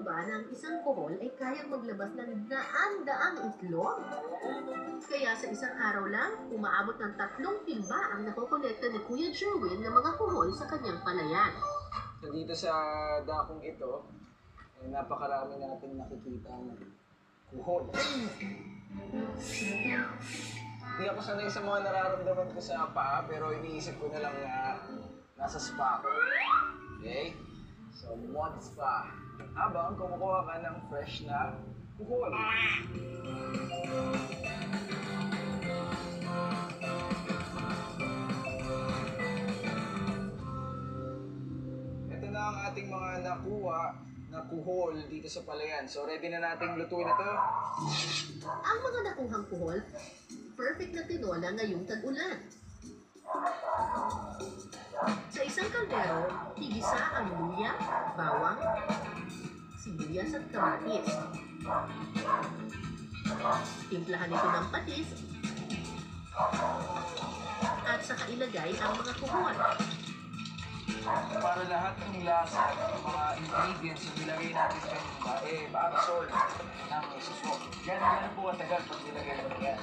ba na ang isang kuhol ay kayang maglabas ng daan-daang itlog? Kaya sa isang araw lang, umaabot ng 3 timba ang nakokolekta ni Kuya Jerwin ng mga kuhol sa kanyang palayan. So dito sa dakong ito, napakarami nating nakikita ng kuhol. Hindi ako sanay sa mga nararamdaman ko sa paa, pero iniisip ko na lang na nasa spa ko. Okay? So, mod spa. Habang kumukuha ka ng fresh na kuhol. Ito na ang ating mga nakuha na kuhol dito sa palayan. So, ready na nating lutuin ito. Ang mga nakuhang kuhol, perfect na tinola ngayong tag-ulan. Sa isang kaldero, tigisa ang luya, bawang, sibuyas at kamatis. Timplahan ito ng patis at saka ilagay ang mga kuhol. Para lahat ng lasa ng mga ingredients na nilagay natin sa kanila, ma-absorb ng suso. Ganun po katagal pag nilagay natin yan.